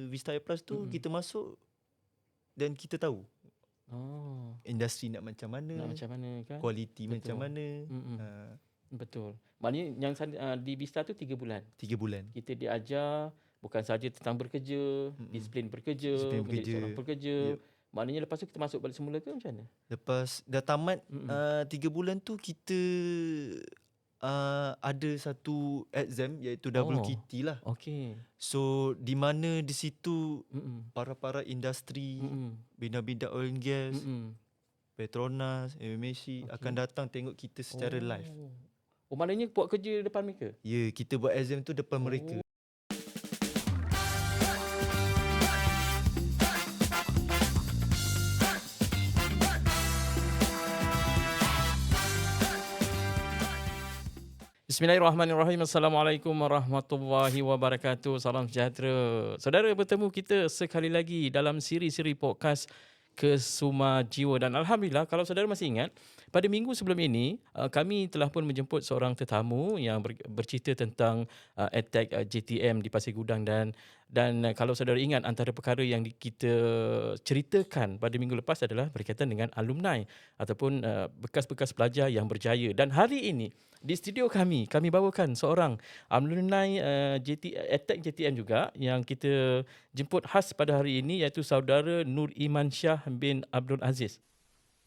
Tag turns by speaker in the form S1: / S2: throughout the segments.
S1: Vista Air Plus tu kita masuk dan kita tahu industri nak macam mana
S2: kan,
S1: kualiti
S2: betul.
S1: macam mana.
S2: Betul. Maknanya yang di Vista tu 3 bulan
S1: 3 bulan
S2: kita diajar bukan saja tentang bekerja, disiplin bekerja, menjadi seorang pekerja. Maknanya lepas tu kita masuk balik semula ke macam mana?
S1: Lepas dah tamat 3 bulan tu kita ada satu exam iaitu WQT lah.
S2: Okey.
S1: So di mana di situ para-para industri, bidang-bidang oil and gas, Petronas, MMAC akan datang tengok kita secara live.
S2: Maknanya buat kerja depan mereka?
S1: Ya, kita buat exam tu depan mereka.
S2: Bismillahirrahmanirrahim. Assalamualaikum warahmatullahi wabarakatuh. Salam sejahtera. Saudara, bertemu kita sekali lagi dalam siri-siri podcast Kesuma Jiwa. Dan Alhamdulillah, kalau saudara masih ingat, pada minggu sebelum ini, kami telah pun menjemput seorang tetamu yang bercerita tentang attack JTM di Pasir Gudang. Dan kalau saudara ingat, antara perkara yang kita ceritakan pada minggu lepas adalah berkaitan dengan alumni ataupun bekas-bekas pelajar yang berjaya. Dan hari ini, di studio kami bawakan seorang alumni attack JTM juga yang kita jemput khas pada hari ini, iaitu saudara Nur Iman Shah bin Abdul Aziz.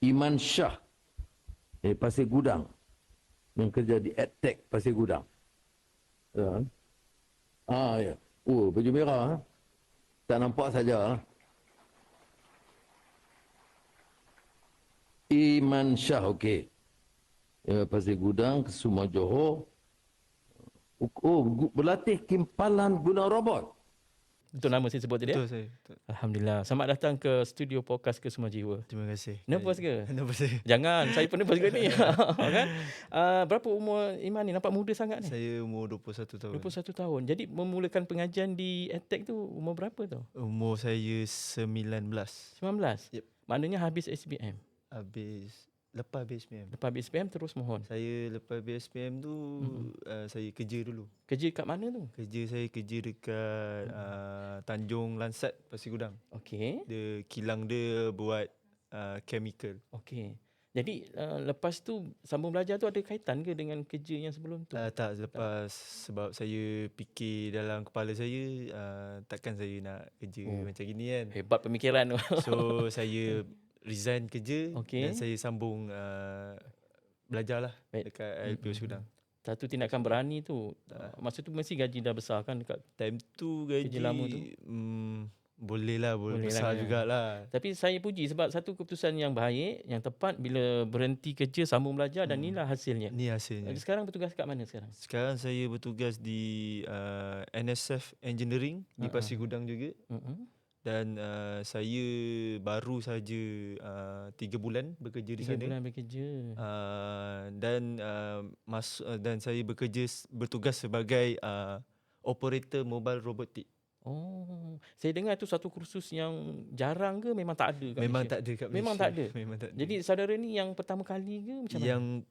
S3: Iman Shah Pasir Gudang, yang kerja di attack Pasir Gudang. Ya. Ya. Baju merah. Tak nampak saja. Iman Shah, okey. Pasir Gudang, Kesuma Johor. Berlatih kimpalan guna robot.
S2: Betul nama saya sebut tadi?
S1: Betul saya. Betul.
S2: Alhamdulillah. Selamat datang ke studio podcast Kesuma Jiwa.
S1: Terima kasih.
S2: Nervous ke?
S1: Nervous saya.
S2: Jangan, saya pun nervous juga ni. Kan? Berapa umur Iman ni? Nampak muda sangat ni.
S1: Saya umur 21 tahun.
S2: 21 tahun. Jadi memulakan pengajian di attack tu umur berapa tu?
S1: Umur saya 19.
S2: 19?
S1: Yep.
S2: Maknanya habis SPM?
S1: Lepas habis SPM.
S2: Lepas habis SPM terus mohon?
S1: Saya lepas habis SPM tu saya kerja dulu.
S2: Kerja kat mana tu?
S1: Saya kerja dekat Tanjung Lansat, Pasir Gudang.
S2: Okey.
S1: Kilang dia buat chemical.
S2: Okey. Jadi lepas tu sambung belajar tu ada kaitan ke dengan kerja yang sebelum tu?
S1: Tak, sebab saya fikir dalam kepala saya takkan saya nak kerja macam gini kan.
S2: Hebat pemikiran tu.
S1: So saya resign kerja dan saya sambung belajarlah dekat LPO Gudang.
S2: Satu tindakan berani tu. Masa tu mesti gaji dah besar kan dekat
S1: time tu gaji
S2: lama tu?
S1: Boleh besar jugalah.
S2: Tapi saya puji sebab satu keputusan yang baik, yang tepat bila berhenti kerja sambung belajar dan inilah hasilnya.
S1: Ni hasilnya.
S2: Sekarang bertugas kat mana sekarang?
S1: Sekarang saya bertugas di NSF Engineering di Pasir Gudang juga. Dan saya baru saja 3 bulan bekerja di sana.
S2: 3 bulan bekerja.
S1: Dan saya bertugas sebagai operator mobile robotik.
S2: Saya dengar tu satu kursus yang jarang ke memang tak ada kat
S1: Memang
S2: Malaysia?
S1: tak ada kat Malaysia.
S2: Memang tak ada. Jadi
S1: Jadi
S2: saudara ni yang pertama kali ke macam mana?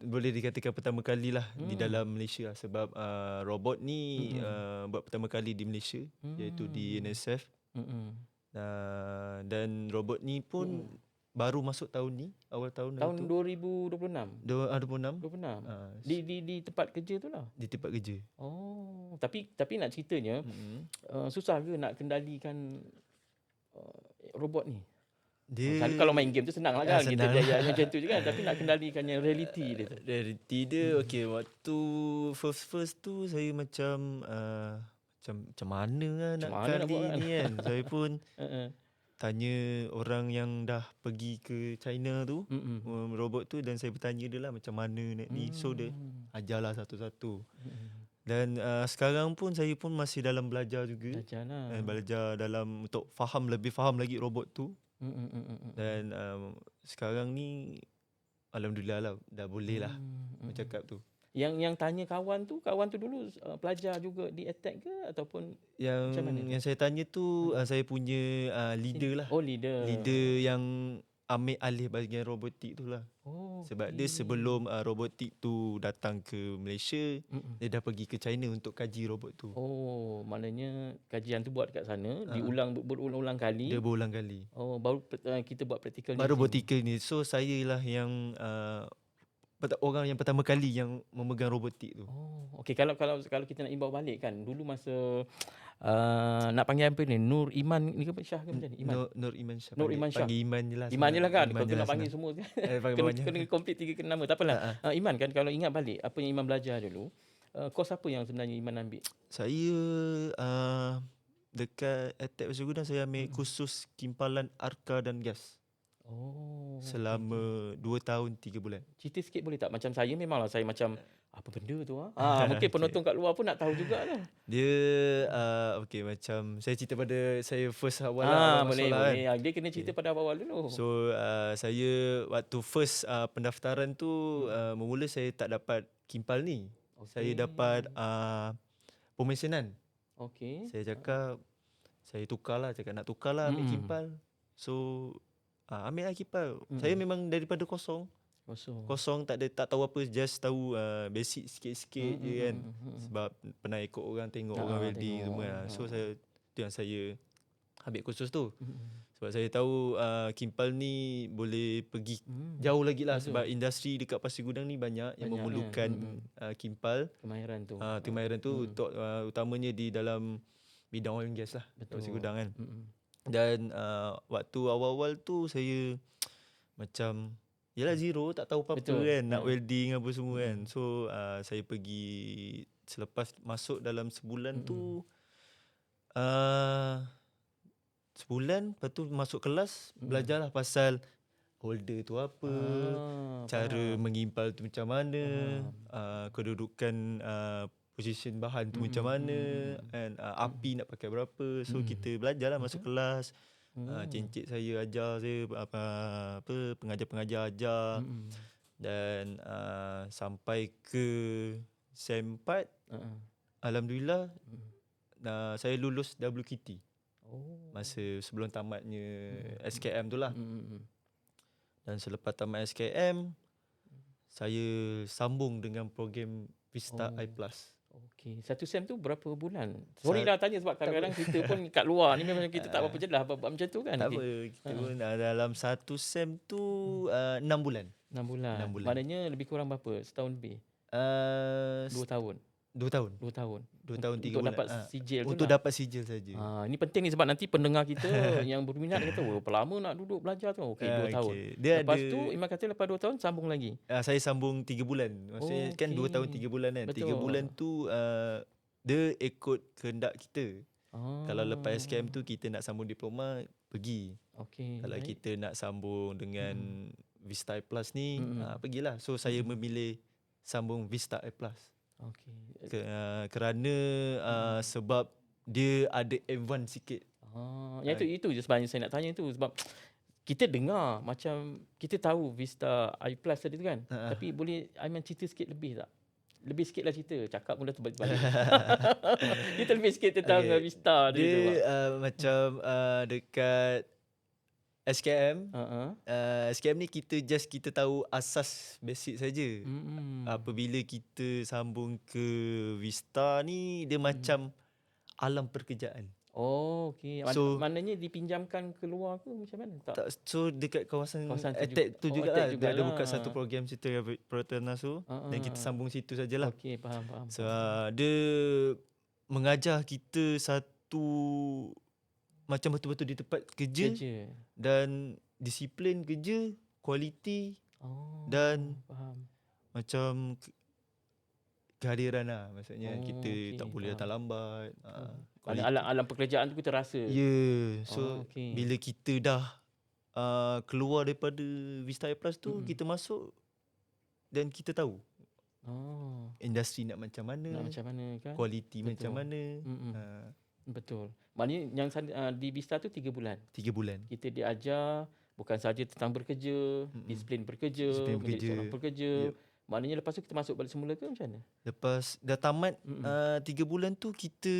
S1: boleh dikatakan pertama kali lah di dalam Malaysia lah. Sebab robot ni buat pertama kali di Malaysia, iaitu di NSF. Dan robot ni pun baru masuk tahun ni, awal tahun
S2: 2026?
S1: 26.
S2: Di tempat kerja tu lah?
S1: Di tempat kerja.
S2: Tapi nak ceritanya, susah ke nak kendalikan robot ni? Kalau main game tu senang lah kan, kita jaya macam tu je kan. Tapi nak kendalikan yang reality dia tu.
S1: Reality dia, waktu first tu saya macam mana lah nak kali ni kan. Saya pun tanya orang yang dah pergi ke China tu, robot tu, dan saya bertanya dia lah macam mana nak ni. So dia ajarlah satu-satu. Dan sekarang pun saya pun masih dalam belajar juga. Belajar dalam untuk lebih faham lagi robot tu. Dan sekarang ni alhamdulillah lah dah boleh lah bercakap tu.
S2: Yang tanya kawan tu dulu pelajar juga di attack ke ataupun macam mana?
S1: Yang saya tanya tu saya punya leader lah.
S2: Leader.
S1: Leader yang ambil alih bahagian robotik tu lah. Sebab dia sebelum robotik tu datang ke Malaysia, dia dah pergi ke China untuk kaji robot tu.
S2: Maknanya kajian tu buat kat sana, berulang-ulang kali.
S1: Dia berulang kali.
S2: Baru kita buat praktikal ni.
S1: Baru praktikal ni. So saya lah yang orang yang pertama kali yang memegang robotik tu.
S2: Okey, kalau kita nak imbau balik kan, dulu masa nak panggil apa ni, Nur Iman ni ke Syah ke macam ni? Iman.
S1: Nur Iman Syah.
S2: Nur Iman Syah.
S1: Panggil Iman je lah.
S2: Iman je lah kan. Kau nak panggil semua kan.
S1: panggil
S2: kena komplit 3 nama. Tak apalah. Iman kan, kalau ingat balik apa yang Iman belajar dulu, kos apa yang sebenarnya Iman ambil?
S1: Saya dekat Attack Pasir Gudang saya ambil khusus kimpalan arka dan gas. Selama 2 tahun 3 bulan.
S2: Cerita sikit boleh tak? Macam saya memanglah saya macam apa benda tu mungkin penonton kat luar pun nak tahu jugalah.
S1: Dia okey, macam saya cerita pada saya first awal
S2: boleh.
S1: Kan.
S2: Dia kena cerita pada awal dulu.
S1: So saya waktu first pendaftaran tu bermula saya tak dapat kimpal ni. Saya dapat pemesanan. Saya cakap saya tukarlah, nak tukarlah ambil kimpal. So ambil lah kimpal. Saya memang daripada kosong, tak tahu apa, just tahu basic sikit-sikit je kan. Sebab pernah ikut orang, tengok orang welding semua lah. So tu yang saya ambil kursus tu. Sebab saya tahu kimpal ni boleh pergi jauh lagi lah. Sebab industri dekat Pasir Gudang ni banyak yang memerlukan kimpal. Kemahiran tu utamanya di dalam bidang oil and gas lah. Pasir Gudang kan. Dan waktu awal-awal tu saya macam yalah zero, tak tahu apa-apa kan, nak welding apa semua kan. So saya pergi selepas masuk dalam sebulan tu sebulan, lepas tu masuk kelas belajarlah pasal holder tu apa, cara mengimpal tu macam mana, kedudukan position bahan tu macam mana, and api nak pakai berapa. So kita belajarlah masuk kelas. Cincik saya ajar saya apa pengajar-pengajar ajar. Dan sampai ke SEM 4 alhamdulillah saya lulus WKT. Masa sebelum tamatnya SKM tu lah. Dan selepas tamat SKM saya sambung dengan program Vista I+.
S2: Okey, satu SEM tu berapa bulan? Sorry dah tanya sebab kadang-kadang kita pun kat luar ni memang kita tak berapa jelas apa macam tu kan.
S1: Tak apa, kita pun dalam satu SEM tu 6 bulan.
S2: 6 bulan. Maknanya lebih kurang berapa? Setahun lebih? 2 tahun.
S1: 2 tahun.
S2: 2 tahun.
S1: 2 tahun 3 bulan.
S2: Untuk dapat sijil tu.
S1: Untuk dapat sijil saja.
S2: Ini penting ni sebab nanti pendengar kita yang berminat kata, berapa lama nak duduk belajar tu? Okey, 2 tahun. Lepas tu Iman kata lepas 2 tahun sambung lagi.
S1: Saya sambung 3 bulan. Maksudnya kan 2 tahun 3 bulan kan. 3 bulan tu dia ikut kehendak kita. Kalau lepas SKM tu kita nak sambung diploma, pergi. Kalau kita nak sambung dengan Vista I+ ni, pergilah. So saya memilih sambung Vista I+. Kerana sebab dia ada advance sikit.
S2: Itu je sebenarnya saya nak tanya tu. Sebab kita dengar macam kita tahu Vista I+ tadi tu kan. Tapi boleh Aiman cerita sikit lebih tak? Lebih sikit lah cerita. Cakap pun dah terbalik-balik. Kita lebih sikit tentang Vista
S1: dia tu. Macam dekat SKM. SKM ni kita tahu asas basic saja. Apabila kita sambung ke Vista ni dia macam alam pekerjaan.
S2: Okey. Maknanya dipinjamkan keluar ke macam mana? Tak.
S1: So dekat kawasan Attack tu jugalah. Dia ada buka satu program situ Protenas tu dan kita sambung situ sajalah.
S2: Okey, faham.
S1: So dia mengajar kita satu macam betul-betul di tempat kerja. Dan disiplin kerja, kualiti dan macam kehadiran lah. Maksudnya kita tak boleh datang lambat.
S2: Alam pekerjaan tu kita rasa.
S1: So bila kita dah keluar daripada Vista I+ tu, kita masuk dan kita tahu industri nak macam mana kan? Kualiti macam mana.
S2: Betul. Maknanya yang di Vista tu 3 bulan.
S1: 3 bulan.
S2: Kita diajar bukan saja tentang bekerja, disiplin bekerja, menjadi seorang pekerja. Maknanya lepas tu kita masuk balik semula ke macam mana?
S1: Lepas dah tamat 3 bulan tu kita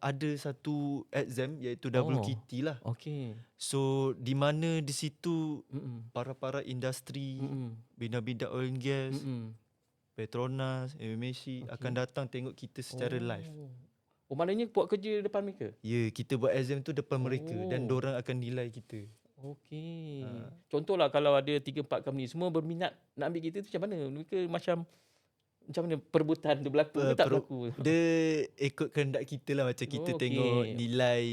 S1: Ada satu exam iaitu WKT lah.
S2: Okey.
S1: So di mana di situ
S2: Mm-mm.
S1: para industri,
S2: Mm-mm.
S1: bidang-bidang oil and gas,
S2: Mm-mm.
S1: Petronas, MMAC akan datang tengok kita secara live.
S2: Oh, maknanya buat kerja depan mereka?
S1: Ya, kita buat exam tu depan mereka dan dorang akan nilai kita.
S2: Okey. Contohlah kalau ada 3-4 company semua berminat nak ambil kita tu macam mana? Mereka macam mana perebutan tu berlaku ke tak berlaku?
S1: Dia ikut kehendak kita lah, macam kita tengok nilai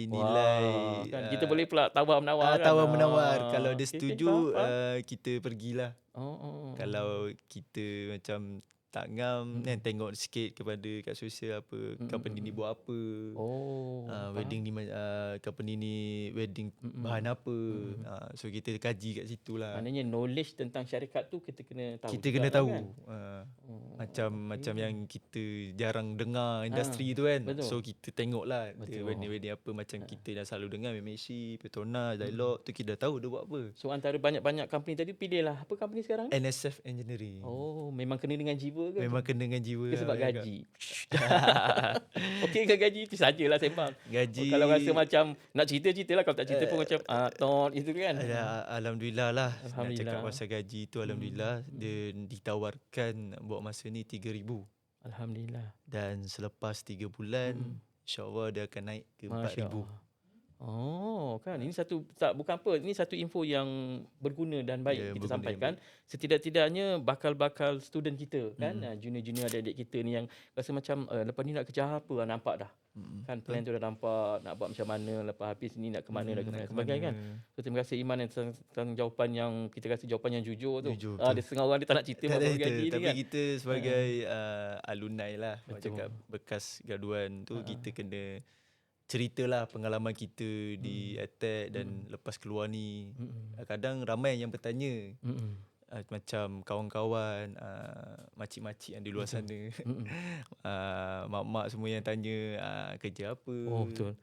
S2: kan kita boleh pula tawar-menawar kan.
S1: tawar-menawar. Kalau dia
S2: Okey,
S1: setuju,
S2: faham.
S1: kita pergilah. Kalau kita macam tak ngam kan, tengok sikit kepada kat sosial apa company ni buat apa. Wedding ni company ni wedding bahan apa. So kita kaji kat situ lah.
S2: Maknanya knowledge tentang syarikat tu kita kena tahu.
S1: Kita kena tahu. Kan? Macam yang kita jarang dengar industri tu kan.
S2: Betul.
S1: So kita tengok lah wedding apa macam kita dah selalu dengar MMAC, Petronas, Dialog tu kita dah tahu dia buat apa.
S2: So antara banyak-banyak company tadi pilihlah apa company sekarang ni?
S1: NSF Engineering.
S2: Memang kena dengan jiwa ke?
S1: Memang kena dengan jiwa.
S2: Ke sebab gaji? Okey ke gaji tu sajalah sembang.
S1: Gaji.
S2: Kalau rasa macam nak cerita-ceritalah, kalau tak cerita pun macam tot itu kan.
S1: Alhamdulillah lah.
S2: Alhamdulillah.
S1: Nak cakap pasal gaji tu alhamdulillah dia ditawarkan buat masa ni 3,000.
S2: Alhamdulillah.
S1: Dan selepas 3 bulan insya-Allah dia akan naik ke 4,000.
S2: Kan ini bukan apa, ini satu info yang berguna dan baik kita sampaikan. Setidak-tidaknya bakal student kita kan, junior-junior adik-adik kita ni yang rasa macam lepas ni nak kerja apa, nampak dah. Kan plan tu dah nampak, nak buat macam mana, lepas habis ni nak ke mana, nak ke mana sebagainya kan. So terima kasih Iman tentang jawapan yang kita rasa jawapan yang jujur tu. Ada setengah orang dia tak nak cerita pasal gaji ni
S1: tapi
S2: kan.
S1: kita sebagai alumni lah, cakap bekas graduan tu, kita kena ceritalah pengalaman kita di attack dan lepas keluar ni. Kadang ramai yang bertanya, macam kawan-kawan, makcik-makcik yang di luar sana, mak-mak semua yang tanya kerja apa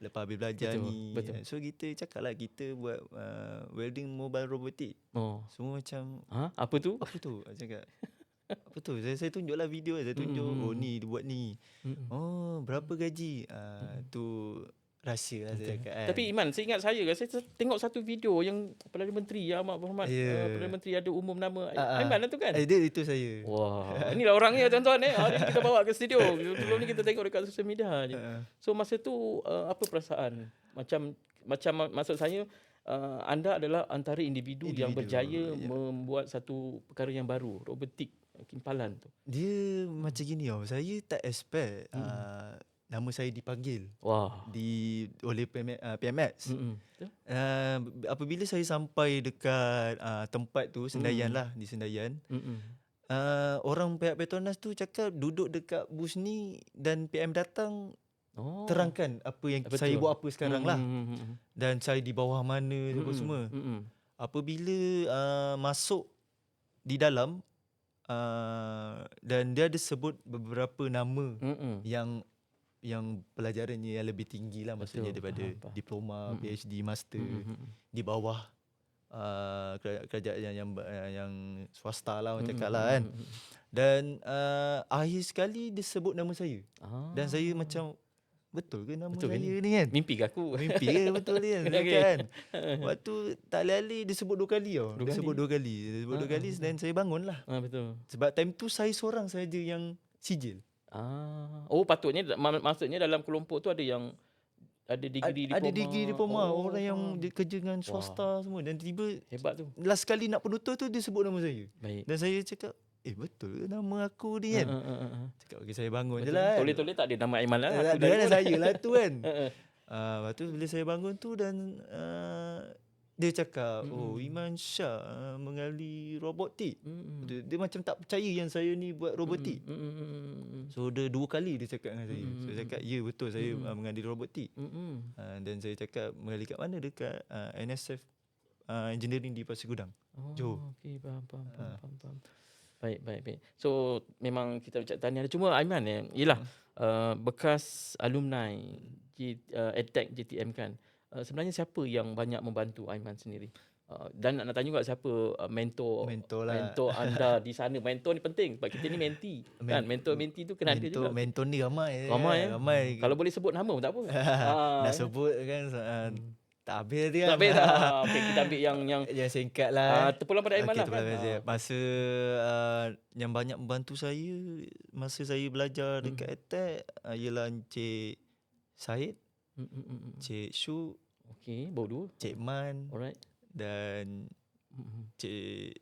S1: lepas habis belajar ni. So kita cakap lah kita buat welding mobile robotik. Semua macam
S2: apa tu?
S1: Cakap apa tu? Saya tunjuklah video, saya tunjuk ni dia buat ni. Berapa gaji? Tu rahsia lah saya cakap kan.
S2: Tapi Iman, saya tengok satu video yang Perdana Menteri Ahmad Berhormat, Perdana Menteri ada umum nama Iman lah tu kan.
S1: Itu saya.
S2: Wah, inilah orangnya tuan-tuan hari ni kita bawa ke studio. Sebelum ni kita tengok dekat sosial media je. So masa tu apa perasaan? Macam maksud saya anda adalah antara individu yang berjaya membuat satu perkara yang baru, robotik kimpalan tu.
S1: Dia macam gini tau. Saya tak expect nama saya dipanggil oleh PMX. Apabila saya sampai dekat tempat tu, Sendayan lah, di Sendayan, orang pihak Petronas tu cakap duduk dekat bus ni dan PM datang terangkan apa yang saya buat apa sekarang lah. Dan saya di bawah mana apa semua. Apabila masuk di dalam dan dia ada sebut beberapa nama yang pelajarannya yang lebih tinggi lah, maksudnya daripada diploma, PhD, master, di bawah kerajaan yang swasta lah, orang cakap lah kan. Dan akhir sekali dia sebut nama saya. Dan saya macam, betul ke nama saya ni kan?
S2: Mimpi ke aku?
S1: Mimpi ke betul ni kan? Waktu tak alih-alih dia sebut 2 kali tau. Dia sebut 2 kali dan saya bangun lah.
S2: Betul.
S1: Sebab time tu saya seorang saja yang sijil.
S2: Patutnya maksudnya dalam kelompok tu ada yang ada degree diploma.
S1: Ada degree diploma, orang yang kerja dengan swasta semua, dan tiba
S2: hebat tu.
S1: Last kali nak penutur tu dia sebut nama saya.
S2: Baik.
S1: Dan saya cakap, betul ke nama aku ni kan? Cakap okey, saya bangun je lah.
S2: Toleh-toleh tak ada nama Aiman lah.
S1: Aku dah saya lah tu kan. Lepas tu bila saya bangun tu dan dia cakap, Iman Shah mengali robotik. Dia macam tak percaya yang saya ni buat robotik. So dia 2 kali dia cakap dengan saya. So saya cakap, ya betul saya mengali robotik. Dan saya cakap, mengali kat mana? Dekat NSF Engineering di Pasir Gudang, Johor.
S2: Okey, faham. Baik. So memang kita ucap tahniah. Cuma Aiman ialah bekas alumni EdTech JTM kan. Sebenarnya siapa yang banyak membantu Aiman sendiri? Dan nak tanya juga siapa mentor
S1: lah.
S2: mentor anda di sana. Mentor ni penting sebab kita ni mentee. Kan mentor-mentee tu kena ada juga.
S1: Mentor ni ramai.
S2: Ramai. Kalau boleh sebut nama pun tak apa.
S1: Dah sebut kan tak habis dia.
S2: Tak habis dah. Okey, kita ambil yang
S1: singkat lah.
S2: terpulang pada Aiman lah kan.
S1: Masa yang banyak membantu saya masa saya belajar dekat EdTech ialah Encik Syed, Cik Shu,
S2: okey, baru 2.
S1: Cik Man,
S2: Alright.
S1: dan Cik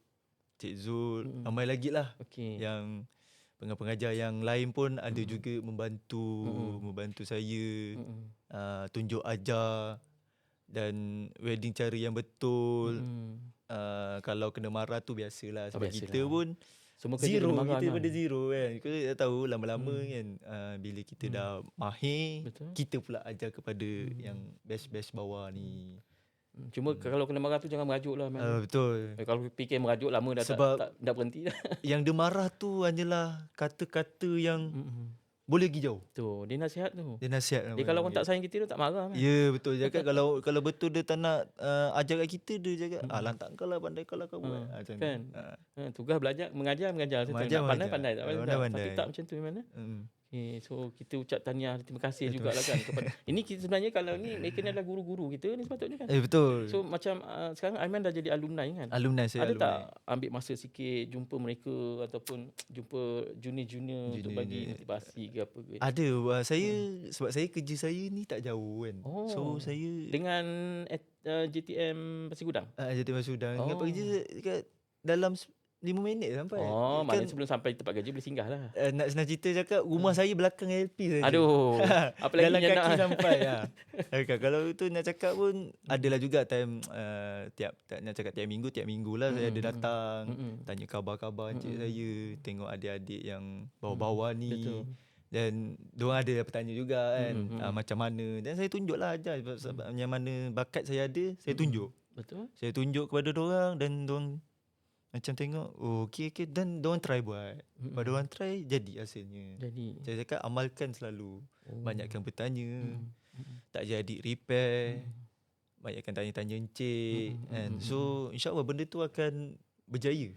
S1: Zul, ramai lagi lah.
S2: Okey.
S1: Yang pengajar-pengajar yang lain pun ada juga membantu saya tunjuk ajar dan wedding cara yang betul. Kalau kena marah tu biasalah sebab kita pun
S2: semua
S1: zero,
S2: marah,
S1: kita pada zero kan. Kita dah tahu lama-lama kan bila kita dah mahir,
S2: betul.
S1: kita pula ajar kepada yang best bawah ni.
S2: Cuma kalau kena marah tu jangan merajuk lah.
S1: Betul.
S2: Kalau fikir merajuk lama dah
S1: Sebab
S2: tak berhenti dah.
S1: Yang dia marah tu hanyalah kata-kata yang boleh pergi jauh.
S2: Tu, dia nasihat tu.
S1: Dia nasihat.
S2: Dia kalau orang tak sayang kita dia tak marah.
S1: Ya, betul. Cakap kalau betul dia tak nak ajar kat kita, dia cakap lantak kau lah, pandai kau lah kau buat. Macam
S2: kan. Tugas belajar, mengajar. Pandai-pandai. Tapi tak macam tu mana. Okay, so kita ucap tahniah, terima kasih jugalah kan kepada ini kita sebenarnya kalau ni mereka ni adalah guru-guru kita ni sepatutnya kan.
S1: Betul.
S2: So macam sekarang Aiman dah jadi alumni kan.
S1: Saya
S2: ada tak ambil masa sikit jumpa mereka ataupun jumpa junior untuk bagi motivasi ke apa ke?
S1: Ada. Sebab saya kerja saya ni tak jauh kan. So saya
S2: dengan JTM Pasir Gudang.
S1: JTM Pasir Gudang. Dengan kerja dekat dalam 5 minit sampai.
S2: Maknanya sebelum sampai tempat kerja boleh singgah lah.
S1: Nak senang cerita cakap rumah saya belakang LP saja.
S2: Aduh. Apalagi
S1: dalam kaki
S2: nak
S1: sampai kalau tu nak cakap pun adalah juga time tiap minggu lah saya ada datang tanya khabar-khabar encik saya, tengok adik-adik yang bawah-bawah ni.
S2: Betul.
S1: Dan diorang ada bertanya juga kan macam mana, dan saya tunjuklah ajar sebab yang mana bakat saya ada, saya tunjuk.
S2: Betul.
S1: Saya tunjuk kepada diorang dan diorang macam tengok okey dan diorang try buat. Lepas diorang try jadi hasilnya. Saya cakap amalkan selalu. Banyakkan bertanya. Tak jadi repair. Banyakkan tanya-tanya encik. And so insya-Allah benda tu akan berjaya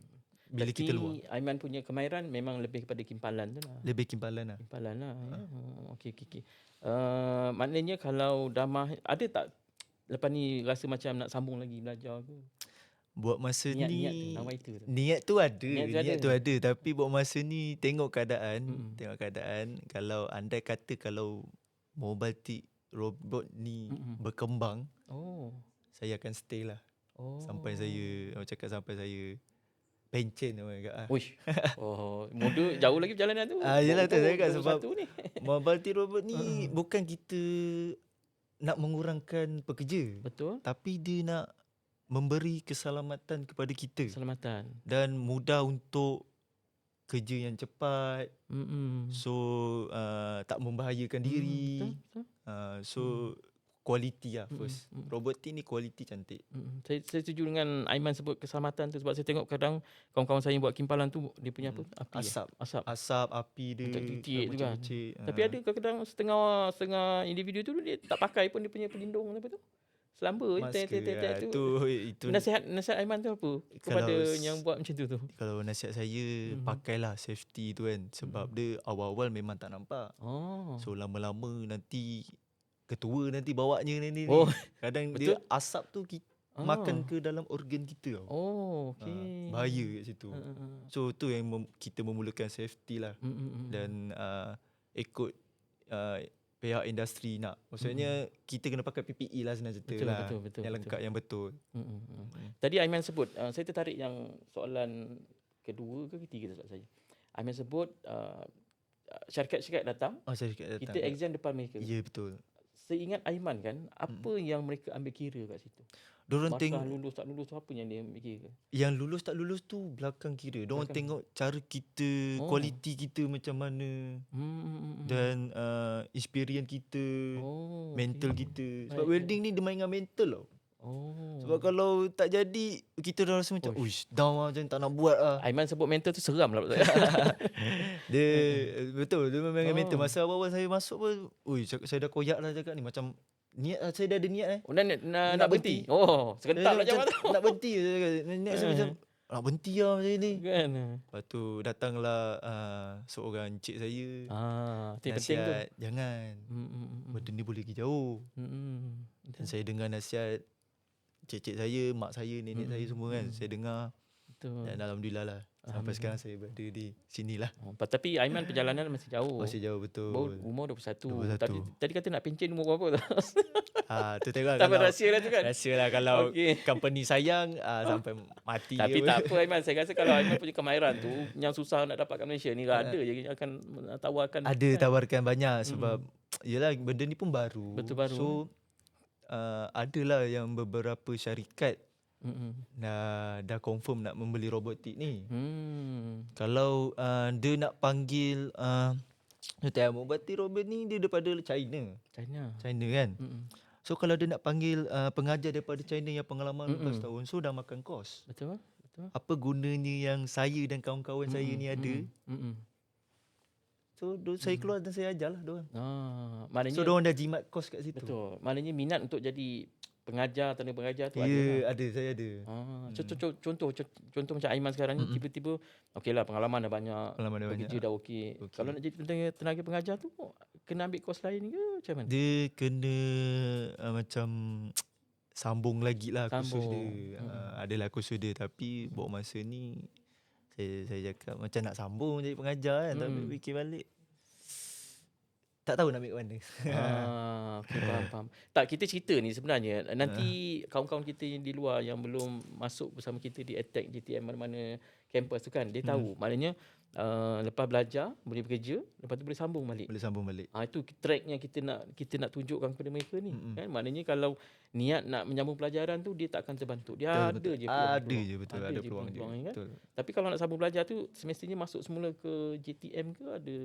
S1: bila kita luar.
S2: Aiman punya kemahiran memang lebih kepada kimpalan tu lah.
S1: Lebih kimpalan lah.
S2: Kimpalan lah. Okey. Maknanya kalau dah ada tak lepas ni rasa macam nak sambung lagi belajar ke?
S1: Buat masa
S2: niat tu
S1: ada, tapi buat masa ni tengok keadaan. Kalau andai kata kalau Mobiltik robot ni berkembang, saya akan stay lah. Sampai saya pencen orang kata.
S2: Muda jauh lagi perjalanan tu.
S1: Yalah tu saya kata sebab Mobiltik robot ni bukan kita nak mengurangkan pekerja.
S2: Betul.
S1: Tapi dia nak memberi keselamatan kepada kita.
S2: Keselamatan.
S1: Dan mudah untuk kerja yang cepat. So tak membahayakan diri.
S2: Betul.
S1: So quality lah first. Robotik ni quality cantik.
S2: Saya setuju dengan Aiman sebut keselamatan tu sebab saya tengok kadang kawan-kawan saya buat kimpalan tu dia punya apa? Api.
S1: Asap, api dia.
S2: Titik tu kan. Tapi ada kadang setengah individu tu dia tak pakai pun dia punya pelindung apa tu? Selamba tu. Nasihat Aiman tu apa kepada yang buat macam tu?
S1: Kalau nasihat saya pakailah safety tu kan, sebab dia awal-awal memang tak nampak. So lama-lama nanti ketua nanti bawanya ni. Kadang betul? Dia asap tu makan ke dalam organ kita. Bahaya kat situ. So tu yang kita memulakan safety lah. Dan ikut pihak industri nak. Maksudnya kita kena pakai PPE lah senang cerita lah. Betul. Yang lengkap, yang betul.
S2: Tadi Aiman sebut, saya tertarik yang soalan kedua ke ketiga tak saya. Aiman sebut syarikat-syarikat datang. Kita exam depan mereka.
S1: Ya, betul.
S2: Seingat Aiman kan, apa yang mereka ambil kira kat situ?
S1: Diorang
S2: tengok lulus tak lulus tu apa yang dia ambil kira?
S1: Yang lulus tak lulus tu belakang kira. Diorang tengok cara kita, kualiti kita macam mana. Dan experience kita, mental kita. Sebab wedding ni dia main dengan mental tau. Sebab kalau tak jadi, kita dah rasa macam down macam tak nak buat lah.
S2: Aiman sebut mental tu seram lah.
S1: Betul, dia main dengan mental. Masa awal-awal saya masuk pun, saya dah koyak lah cakap ni. Macam Niat saya dah ada niat
S2: Oh, nak
S1: Nak
S2: berhenti.
S1: berhenti.
S2: Oh, serentak belajar
S1: macam,
S2: tu.
S1: nak berhenti. Niat saya macam nak berhenti lah macam ni.
S2: Kan.
S1: Lepas tu datanglah seorang encik saya.
S2: Itu yang penting tu.
S1: Nasihat, jangan. Benda ni boleh pergi jauh. Dan saya dengar nasihat cik-cik saya, mak saya, nenek saya semua kan. Saya dengar.
S2: Betul.
S1: Dan alhamdulillah lah. Sampai sekarang saya berada di sinilah.
S2: Tapi Aiman perjalanan masih jauh.
S1: Masih jauh betul.
S2: Umur 21.
S1: 21.
S2: Tadi kata nak pencen umur berapa tu?
S1: Tu tengok
S2: Tak
S1: kalau
S2: rahsia lah tu kan.
S1: rahsia lah kalau
S2: Okey.
S1: company sayang sampai mati.
S2: Tapi
S1: ke
S2: tak apa Aiman, saya rasa kalau Aiman punya kemahiran tu yang susah nak dapat kat Malaysia ni ada je akan tawarkan.
S1: Ada tawarkan banyak sebab yelah benda ni pun baru.
S2: Betul, baru.
S1: So adalah yang beberapa syarikat dah confirm nak membeli robotik ni. Kalau dia nak panggil UTM, berarti robot ni dia daripada China kan. So kalau dia nak panggil pengajar daripada China yang pengalaman 12 tahun, so dah makan kos.
S2: Betul.
S1: Apa gunanya yang saya dan kawan-kawan saya ni ada. So saya keluar dan saya ajarlah diorang.
S2: Maknanya,
S1: So diorang dah jimat kos kat situ.
S2: betul. Maknanya minat untuk jadi pengajar, tanda pengajar tu
S1: Ya,
S2: ada.
S1: saya ada.
S2: Contoh macam Aiman sekarang ni tiba-tiba okeylah pengalaman dah banyak,
S1: Pengalaman dah banyak.
S2: kerja dah okey. Kalau nak jadi tenaga pengajar tu kena ambil kos lain ke macam mana?
S1: Dia kena macam sambung lagi lah kursus dia. Adalah kursus dia tapi bawa masa ni saya cakap macam nak sambung jadi pengajar kan. Tapi fikir balik tak tahu nak ambil mana.
S2: Okay, faham. Tak, kita cerita ni sebenarnya nanti kawan-kawan kita yang di luar yang belum masuk bersama kita di Attack JTM mana-mana kampus tu kan, dia tahu. Maknanya lepas belajar boleh bekerja, lepas tu boleh sambung balik.
S1: Boleh sambung balik.
S2: Itu track yang kita nak tunjukkan kepada mereka ni. Kan? Maknanya kalau niat nak menyambung pelajaran tu dia tak akan terbantu. Dia
S1: Betul.
S2: ada je
S1: Betul. Ada peluang dia.
S2: kan?
S1: Betul.
S2: Tapi kalau nak sambung belajar tu semestinya masuk semula ke JTM ke ada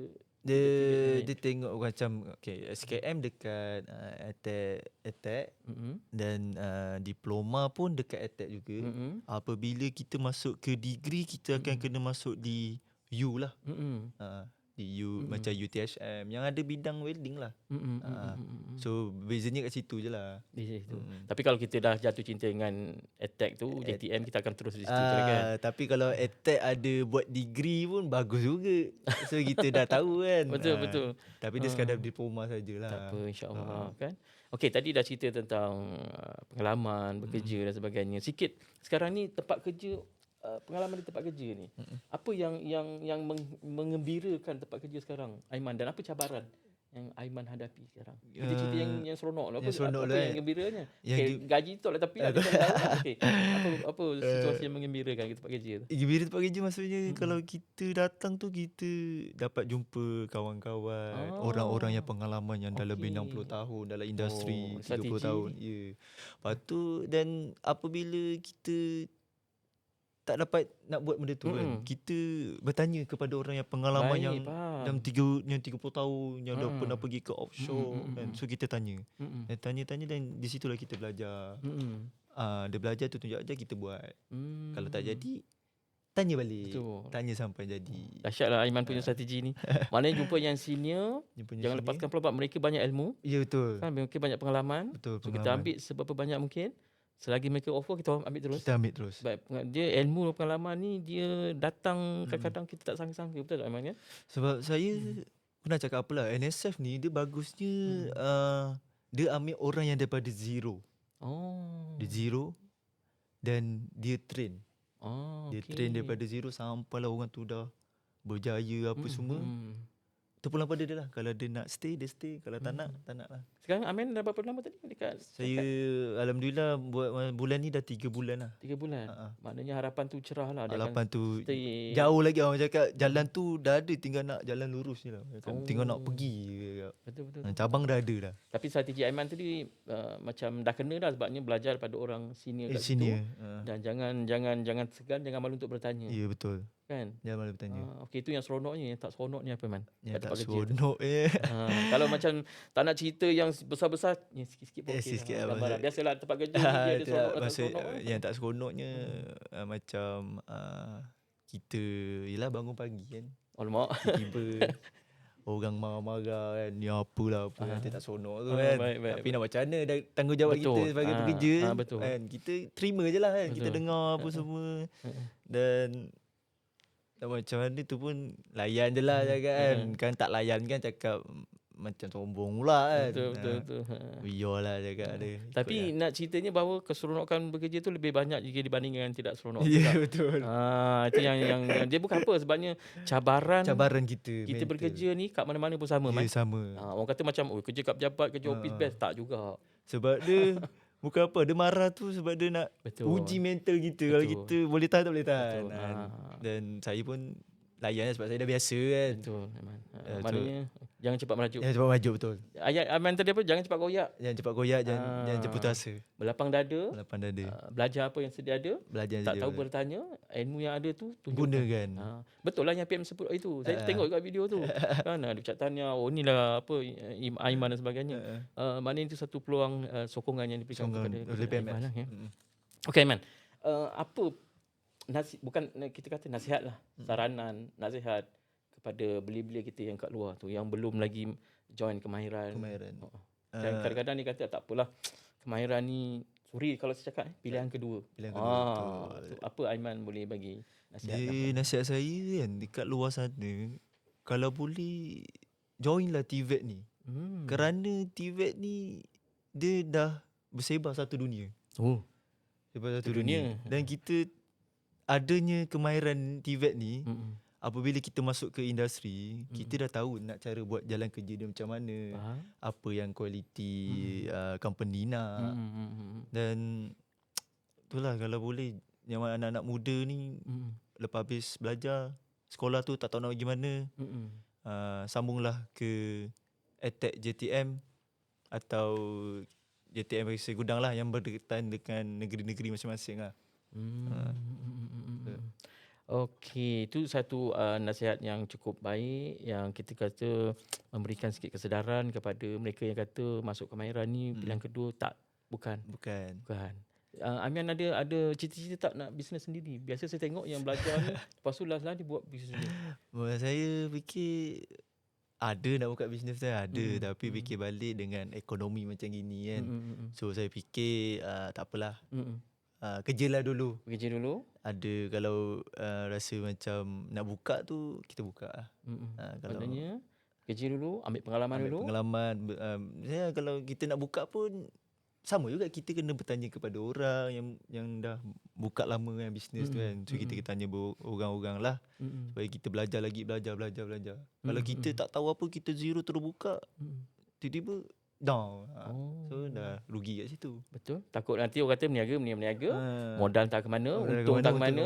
S1: Dia tengok macam SKM dekat Attack dan diploma pun dekat Attack juga. Apabila kita masuk ke degree kita akan kena masuk di U lah. Di U macam UTHM yang ada bidang welding lah. So bezanya kat situ je lah.
S2: Tapi kalau kita dah jatuh cinta dengan Attack tu, JTM kita akan terus di situ kan.
S1: Tapi kalau Attack ada buat degree pun bagus juga. So kita dah tahu kan.
S2: Betul.
S1: Tapi dia sekadar diploma sajalah.
S2: Tak apa, insya-Allah kan. Okey, tadi dah cerita tentang pengalaman bekerja dan sebagainya. Sikit sekarang ni tempat kerja, pengalaman di tempat kerja ni. Apa yang mengembirakan tempat kerja sekarang Aiman, dan apa cabaran yang Aiman hadapi sekarang? Kita cerita yang seronok lah. Apa yang gembiranya? Gaji tu lah tapi ada okey. Apa situasi yang mengembirakan di tempat kerja tu?
S1: Gembira tempat kerja maksudnya kalau kita datang tu kita dapat jumpa kawan-kawan, orang-orang yang pengalaman yang dah lebih 60 tahun dalam industri, 30 tahun. Ya. Lepas tu dan apabila kita tak dapat nak buat benda tu kan, kita bertanya kepada orang yang pengalaman yang dalam 30 tahun yang dah pernah pergi ke offshore kan. So kita tanya. Tanya-tanya dan di situlah kita belajar. Dia belajar tu tunjuk aja kita buat. Kalau tak jadi tanya balik. Tanya sampai jadi.
S2: Dahsyatlah Aiman punya strategi ni. Maknanya jumpa yang senior, jangan lepaskan peluang, mereka banyak ilmu.
S1: Ya betul.
S2: Kan mereka banyak pengalaman.
S1: Betul,
S2: so kita ambil seberapa banyak mungkin. Selagi mereka offer kita ambil terus.
S1: Kita ambil terus.
S2: Baik, dia ilmu dan pengalaman ni dia datang kadang-kadang kita tak sangka-sangka, betul tak Aiman kan?
S1: Sebab saya pernah cakap apalah, NSF ni dia bagusnya dia ambil orang yang daripada zero. Dia zero dan dia train. Dia train daripada zero sampailah orang tu dah berjaya apa semua. Terpulang pada dia lah. Kalau dia nak stay, dia stay. Kalau tak nak, tak nak lah.
S2: Sekarang Amin dah berapa lama tadi dekat?
S1: Saya alhamdulillah buat bulan ni dah 3 bulan lah.
S2: 3 bulan? Maknanya harapan tu cerah lah.
S1: Harapan tu jauh lagi. Orang cakap jalan tu dah ada, tinggal nak jalan lurus je lah. Tinggal nak pergi.
S2: Betul.
S1: Cabang dah ada dah.
S2: Tapi strategi Aiman tadi macam dah kena dah sebabnya belajar daripada orang senior kat situ. Dan jangan segan, jangan malu untuk bertanya.
S1: Ya betul.
S2: Kan?
S1: Jangan malu bertanya.
S2: Okey, itu yang seronoknya. Yang tak seronoknya apa Man?
S1: Yang tak seronok
S2: kalau macam tak nak cerita yang besar-besar, sikit-sikit pun okey.
S1: Sikit
S2: lah. Biasalah tempat kerja dia ada seronok dan tak seronok.
S1: Yang tak seronoknya macam kita yelah bangun pagi kan.
S2: Alamak.
S1: Tiba orang marah-marah kan, ni apalah apa nanti tak seronok tu
S2: Ah,
S1: kan.
S2: baik, baik,
S1: Tapi nak macam mana, dah tanggungjawab
S2: Betul.
S1: kita sebagai pekerja
S2: Betul.
S1: kan. Kita terima je lah kan. Kita
S2: Betul.
S1: dengar apa semua. Dan macam mana tu pun layan je lah cakap kan. Kan tak layan kan cakap macam sombong pula kan.
S2: Betul.
S1: Biarlah cakap dia.
S2: Tapi nak ceritanya bahawa keseronokan bekerja tu lebih banyak jika dibandingkan tidak seronok.
S1: Ya, betul.
S2: Itu yang dia bukan apa, sebabnya
S1: Cabaran kita
S2: kita
S1: mental.
S2: bekerja ni kat mana-mana pun sama,
S1: Ya,
S2: Man.
S1: sama.
S2: Orang kata macam kerja kat pejabat, kerja office best, tak juga.
S1: Sebab dia bukan apa, dia marah tu sebab dia nak uji mental kita. Kalau kita boleh tahan tak boleh tahan. Dan saya pun layan sebab saya dah biasa kan.
S2: Betul, Aiman. Maknanya jangan cepat merajuk.
S1: Jangan cepat maju, betul.
S2: Ayat Aiman tadi apa? Jangan cepat koyak.
S1: Jangan cepat koyak, jangan cepat putus asa.
S2: Berlapang dada. Belajar apa yang sedia ada.
S1: Belajar
S2: tak tahu bertanya, ilmu yang ada tu tunjukkan.
S1: Gunakan.
S2: Betul lah yang PM sebut itu. Saya tengok kat video tu. Kan ada ucap tahniah, inilah apa Aiman dan sebagainya. Maknanya itu satu peluang sokongan yang diberikan kepada Aiman lah, ya. Okey, Aiman. Apa bukan kita kata nasihat lah, saranan, nasihat kepada belia-belia kita yang kat luar tu, yang belum lagi join kemahiran. Dan kadang-kadang dia kata tak apalah, kemahiran ni sorry kalau saya cakap pilihan kedua. Apa Aiman boleh bagi nasihat?
S1: Nasihat saya kan, dekat luar sana, kalau boleh join lah TVET ni. Kerana TVET ni dia dah bersebar satu dunia. Sebar satu dunia. Dan kita adanya kemahiran TVET ni, apabila kita masuk ke industri, kita dah tahu nak cara buat jalan kerja dia macam mana, apa yang kualiti company nak. Dan itulah, kalau boleh yang anak-anak muda ni lepas habis belajar sekolah tu tak tahu nak pergi mana, sambunglah ke EdTech JTM atau JTM Periksa Gudang lah, yang berdekatan dengan negeri-negeri masing-masing lah.
S2: Okey, itu satu nasihat yang cukup baik, yang kita kata memberikan sikit kesedaran kepada mereka yang kata masuk kemahiran ni pilihan kedua. Bukan. Amian ada cita-cita tak nak bisnes sendiri? Biasa saya tengok yang belajar ni lepas tu last dia buat bisnes sendiri.
S1: Saya fikir ada nak buka bisnes tu ada, tapi fikir balik dengan ekonomi macam gini kan. So saya fikir tak apalah. Kerjalah dulu. Ada kalau rasa macam nak buka tu, kita buka lah.
S2: Maknanya kerja dulu, ambil pengalaman dulu.
S1: Kalau kita nak buka pun sama juga, kita kena bertanya kepada orang yang dah buka lama kan bisnes tu kan. So kita tanya orang-orang lah, supaya kita belajar lagi, belajar. Kalau kita tak tahu apa, kita zero terus buka, tiba-tiba down. So dah rugi kat situ.
S2: Betul. Takut nanti orang kata meniaga, modal tak ke mana, untung tak ke mana,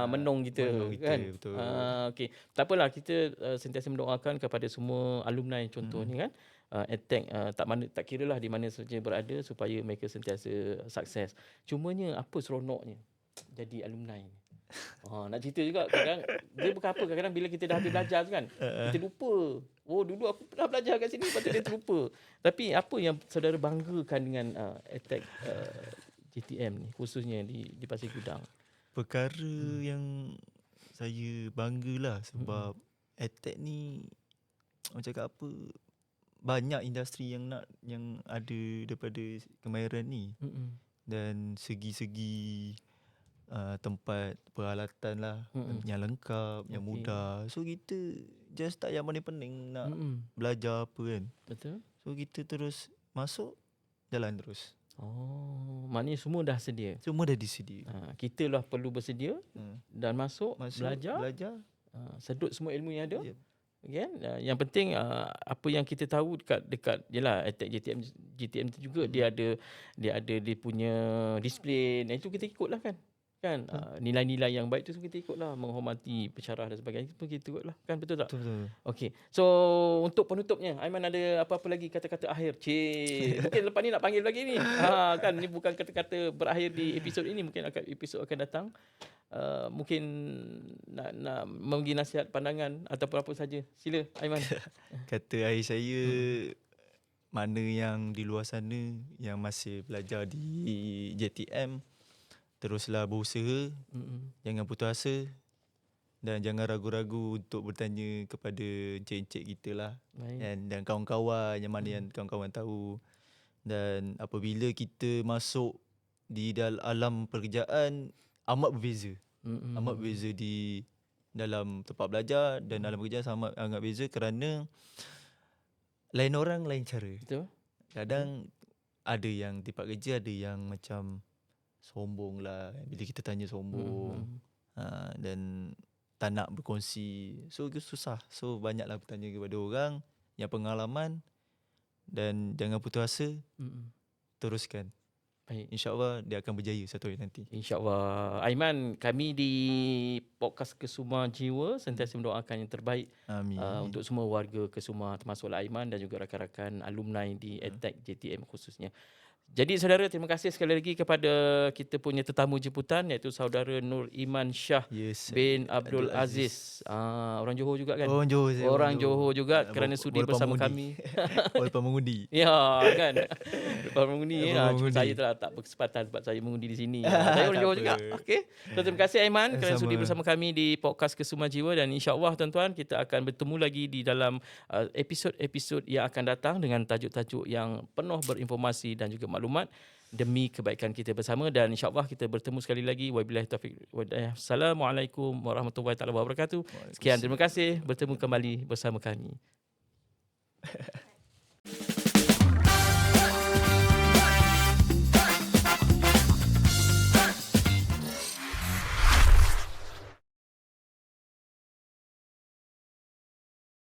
S2: menung kita kan.
S1: Betul.
S2: Okey. Tak apalah, kita sentiasa mendoakan kepada semua alumni contohnya kan. EdTech tak kiralah di mana saja berada, supaya mereka sentiasa sukses. Cumanya apa seronoknya jadi alumni ni? Nak cerita juga kadang dia bukan apa, kadang-kadang bila kita dah habis belajar tu kan, kita lupa. Dulu aku pernah belajar kat sini, lepas tu dia terlupa. Tapi apa yang saudara banggakan dengan EdTech JTM ni, khususnya di Pasir Gudang?
S1: Perkara yang saya banggalah sebab EdTech ni macam cakap apa, banyak industri yang ada daripada kemahiran ni. Dan segi-segi tempat peralatan lah yang lengkap, yang mudah. So kita just tak yang pening-pening nak belajar apa kan.
S2: Betul.
S1: So kita terus masuk, jalan terus.
S2: Maknanya semua dah sedia.
S1: Semua dah disedia.
S2: Kita lah perlu bersedia dan masuk belajar. Sedut semua ilmu yang ada. Kan? Yang penting apa yang kita tahu dekat jelah EdTech JTM tu juga dia ada dia punya disiplin. Itu kita ikutlah kan. Nilai-nilai yang baik tu kita ikutlah, menghormati pensyarah dan sebagainya pun kita ikutlah kan, betul tak?
S1: Betul.
S2: Okey. So untuk penutupnya, Aiman ada apa-apa lagi kata-kata akhir? Mungkin lepas ni nak panggil lagi ni. Kan ni bukan kata-kata berakhir di episod ini, mungkin episod akan datang. Mungkin nak memberi nasihat, pandangan ataupun apa saja. Sila Aiman.
S1: Kata akhir saya, mana yang di luar sana yang masih belajar di JTM, teruslah berusaha, jangan putus asa, Dan jangan ragu-ragu untuk bertanya kepada encik-encik kita lah.
S2: Baik.
S1: Dan kawan-kawan yang mana yang kawan-kawan tahu. Dan apabila kita masuk di dalam alam pekerjaan, amat berbeza. Amat berbeza di dalam tempat belajar dan dalam pekerjaan sangat beza kerana lain orang, lain cara.
S2: Betul.
S1: Kadang ada yang tempat kerja ada yang macam sombong lah. Bila kita tanya sombong. Dan tak nak berkongsi. So susah. So banyaklah bertanya kepada orang yang pengalaman dan jangan putus asa. Teruskan.
S2: Baik.
S1: InsyaAllah dia akan berjaya satu hari nanti.
S2: InsyaAllah. Aiman, kami di podcast Kesuma Jiwa sentiasa mendoakan yang terbaik untuk semua warga Kesuma, termasuklah Aiman dan juga rakan-rakan alumni di EdTech JTM khususnya. Jadi saudara, terima kasih sekali lagi kepada kita punya tetamu jemputan iaitu saudara Nur Iman Shah bin Abdul Aziz. Orang Johor juga kan? Orang Johor juga kerana sudi bersama kami.
S1: Walaupun mengundi.
S2: Ya kan. Walaupun mengundi. Saya tak berkesempatan sebab saya mengundi di sini. Saya orang Johor juga. Okey. So, terima kasih Aiman kerana sudi bersama kami di podcast Kesuma Jiwa dan insya-Allah tuan-tuan kita akan bertemu lagi di dalam episod-episod yang akan datang dengan tajuk-tajuk yang penuh berinformasi dan juga maklumat demi kebaikan kita bersama dan insya-Allah kita bertemu sekali lagi. Wabillahi taufiq wa hidayah. Assalamualaikum warahmatullahi taala wabarakatuh. Sekian, terima kasih bertemu kembali bersama kami.